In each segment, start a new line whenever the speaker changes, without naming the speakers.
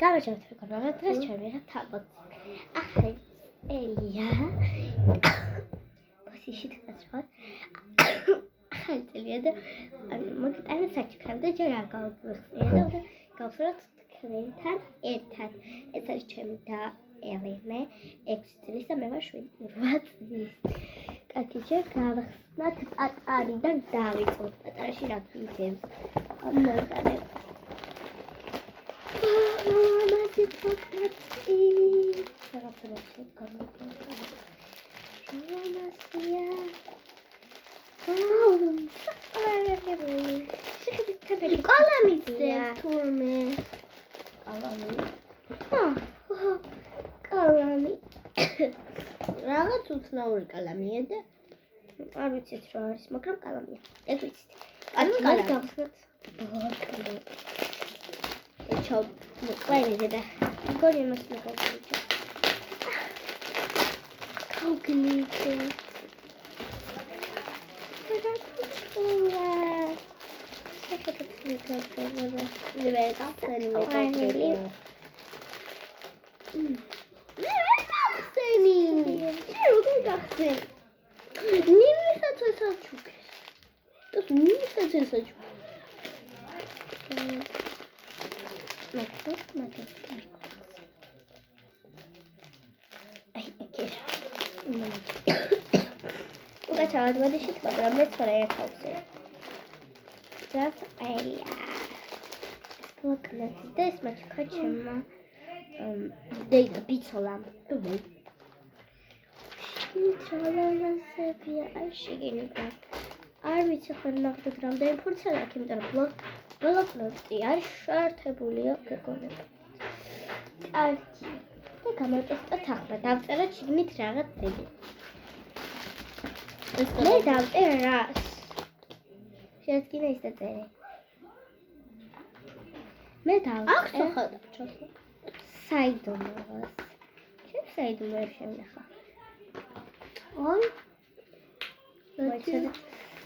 გამარჯობთ მეგობრებო, დღეს ჩვენ ვიღებთ თამბოთ. ახლა ელია. ბოსიში თქვა. ახლა ელია და მოგიტანე საჩქრა და ჯერ არ გავუხსნია და გავხსნათ თქვენთან ერთად. ეს არის ჩემი და ელენე 6 წლის და მე ვარ 8 წლის. კაცი ჯერ გავხსნათ პატარიდან დავიწყოთ. პატარაში რა გვიძებს? ამოდანე რაღაც უცნაური კალამია და არ ვიცით რა არის, მაგრამ კალამია. ეგ ვიცით. კალამი გავხსნათ. Ciao, guarda da. Gori mas na calcite. Calcite. Era tudo. Só que eu tenho que fazer. Liberar sani. Liberar sani. Eu quero que ninguém está tentando. Das ninguém está tentando. Ugačala 20 kg skoro je kauce. Teraz Elia. Spokojnie, to jest maćka ćemo. Dej da picolam. Picola na sobie, a shigenika. არ ვიცი ხარ ნახტგრამ და იმფურცელა იმიტომ რომ ბლოკნოტი არის შარტებულია გეგონება. კარგი. და გამოვტესტოთ ახლა დავწეროთ შიგნით რაღაც ძილი. მე დავწერ რას? შეადგინა ის დაწერე. მე დავწერ. აქ ხოდა ჩოსო. საიდუმლოს. შენ საიდუმლოებს შემნახა. ой. მოიცადე.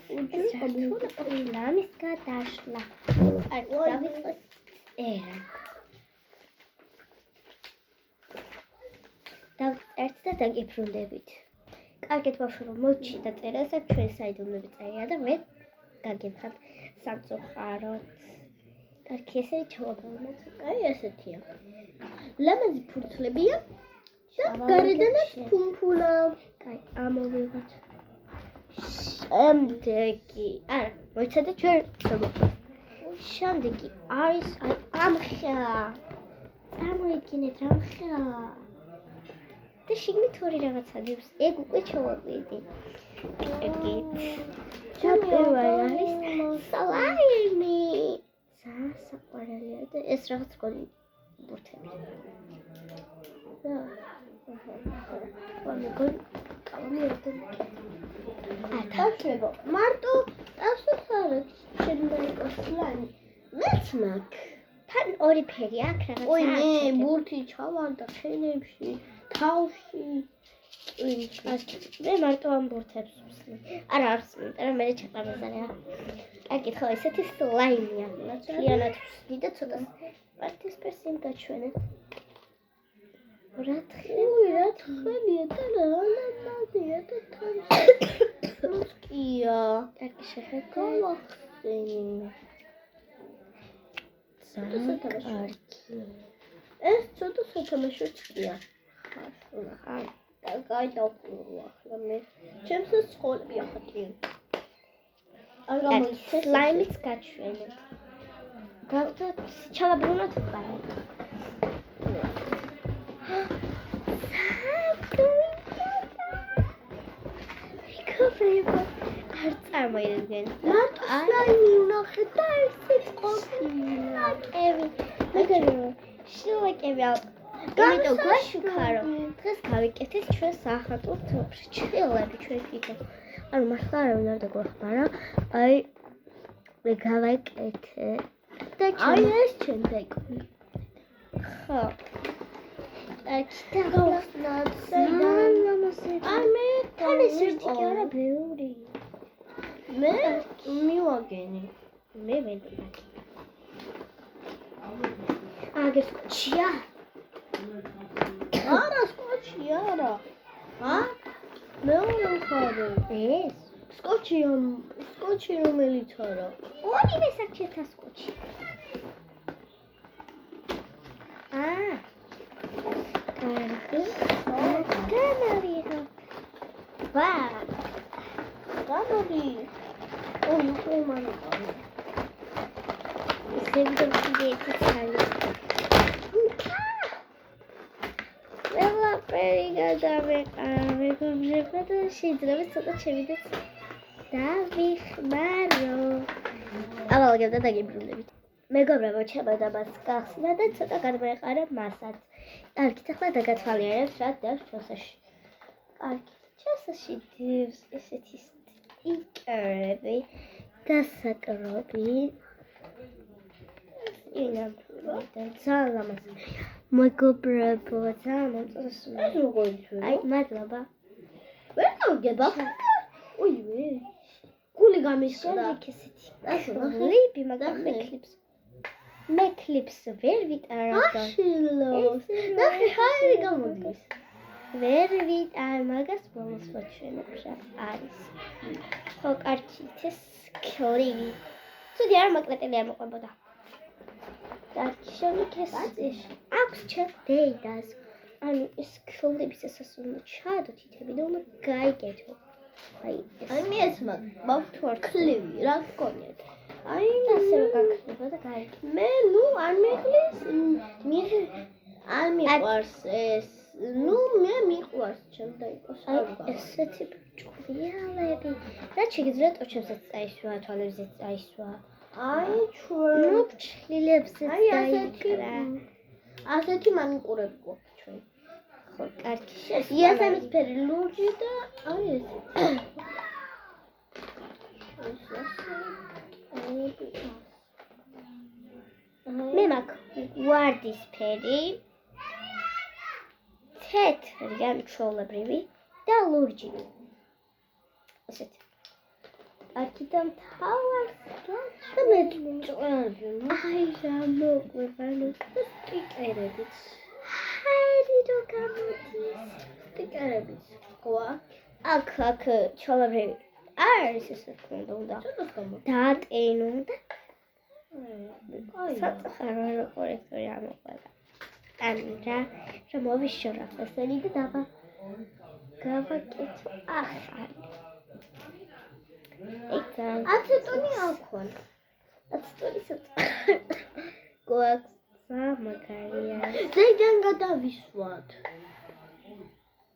Ламис გადაშლა. აი, დავიწყოთ ერა. დავწერთ და დაგიფრუნდებით. კარგით ბავშვო, მოჩი და წერასა ჩვენ საიდუმლოები წერია და მე გაგებხებ სამწუხაროდ. კარგი, ესე ჩავაბოლოთ. აი, ესეთია. ლამაზი ფურცლებია და გარედანაც ფუმფულა. აი, ამოვიღოთ. შემდეგი, არა, მოიცადე ჩვენ შემდეგი არის ამხა. წარმოიდგინეთ ამხა. და შიგნით ორი რაღაცა დებს. ეგ უკვე ჩავაკვირდი. ეგ. ჩაპირვარი არის სლაიმი. საყვარელია და ეს რაღაც გოლი ბურთები. და Ათაშლებო, მარტო დასუსარეთ შემდეგი სლანი. მეც მაქვს. თან ორი ფერი აქვს რაღაცა. ой, მე ბურთი ჩავარდა ფენებში, თავში. მე მარტო ამ ბურთებს ვსლი. არა, არც მინდა, მე ჩაყამეზარია. კარგი, ხო, ესეთი სლაიმია. მთლიანად ვსლი და ცოტა პარტისპერსიმ გაჩვენეთ. რა თხელია და რანაზია და თანსკია. კარგი შეხედავახსენი. კარგი. ეს ცოტა სათამაშო ჭია. ხა. და გაიდავყურე ახლა მე. ჩემს სკოლები ახატია. არ გამოიწეს სლაიმიც გაჩვენეთ. გავდოთ ჩავაბრუნოთ პარი. არ წარმოიდგენ. მარტო სლაიმი ვნახე და ესეც ყოფილა. კევი. მეგობრებო, შილაკები გამიტომ გვაშუქარო. დღეს გავიკეთეთ ჩვენ სახატვით ფრჩხილები ჩვენ თვითონ. ანუ მართლა არავინ არ დაგვახმარა. აი მე გავაკეთე და აი ეს ჩვენ დაიკვირდა. ხო. და გავხსნათ აი მე თან ეს ერთი კი არა ბევრი. მე მივაგენი. მე ვენდები. მაგას კოჩია.
არა, სკოჩი არა. მეორე მხარე.
ეს
სკოჩი რომელიც არა.
ორივე საჭირთა სკოჩი. გამარიხო. ვა.
გამოდი. ოი, ხომანი.
სევდომდიეთი ცალი. ყველაფერი გადავეყარა, მეგობრებო და შეიძლება ცოტა შევიდეთ დავიხმარო. ავალგებდა დაგიბრუნებით. მეგობრებო, ჩემო და მას გახსნა და ცოტა გადმეყარა მასაც. კარგით, ახლა დაგათვალიერებთ რა დევს ჩოსაში. კარგით, ჩოსაში დევს ესეთი სტიკერები, დასაკრობი. ძალიან ლამაზი. მეგობრებო, ძალიან მოწესრიგე.
ეს როგორ იცი?
აი, მადლობა.
ვერ გავგება. ოივე. გული გამისხდა.
ესეთი კლიპი, მაგრამ მე კლიპს ვერ ვიტარავ.
აშილოს. ნახე, ჰაერი გამოდის.
ვერ ვიტარ, მაგას ბოლოს ვაჩვენებ რა არის. ხო, კარგით, ეს კლიპი. ცუდი არ მაკლეტელი არ მოყვებოდა. დარჩენიქეს აქვს ჩერდეიდას. ანუ ეს კლიპის ესას უნდა ჩადო თითები და უნდა გაიგეთო. აი
მე ეს მაგ კლივი რა გქონიათ. აი
ასე რომ გაქნება და გაიგე.
მე არ მიხლის არ მიყვარს ეს. მე მიყვარს ჩემ დაიყოს ალბათ.
ესეთი ჭკვიალები. რაც შეგიძლიათ ოჩებსაც წაისვა, თვალებზეც წაისვა.
აი ჩვენ
ჩხილებზეც დაიკრა.
ასეთი მანიკურები გვაქვს ჩვენ.
ხო, კარგი.
იასამისფერი ლურჯი და აი ეს.
მე მაქვს ვარდისფერი, თეთრი ან ჩვეულებრივი და ლურჯი. ესეთი. აქ და მთავარს
და მე ჭყვიალები.
აი რა მოყვება
სტიკერებიც.
ჰაერი რო გამოდის.
სტიკერებიც გვაქვს.
აქ ჩვეულებრივი არის ესე უნდა.
ცოტას გამო.
დაატენო და
აი
საწყარო რო კორექტორი ამოყვება. ანუ რა მოვიშორა ესენი და გავაკეთო ახალი.
აცეტონი აქვთ.
აცეტონი გვაქვს სამაგარია.
ზედან გადავისვათ.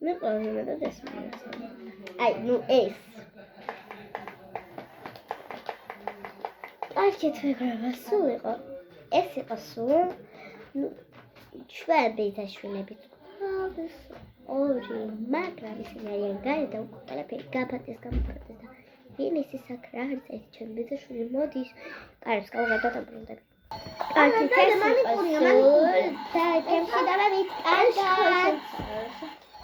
მე ყოველდღე და დასმევს. აი, ნუ ეს. კარგით მეგობრებო, სულ იყო. ეს იყო სულ. ნუ ჩვენ ბიძაშვილებით გვყავს ორი, მაგრამ ისინი არიან გარე და უკვე ყველაფერი გაფატეს და იმისი საკრა არის ეს ჩემი ბიძაშვილი მოდის. კარგს გავგადაბრუნდები. კარგით, ეს იყო სულ. და ჩემში დავავით კარგად.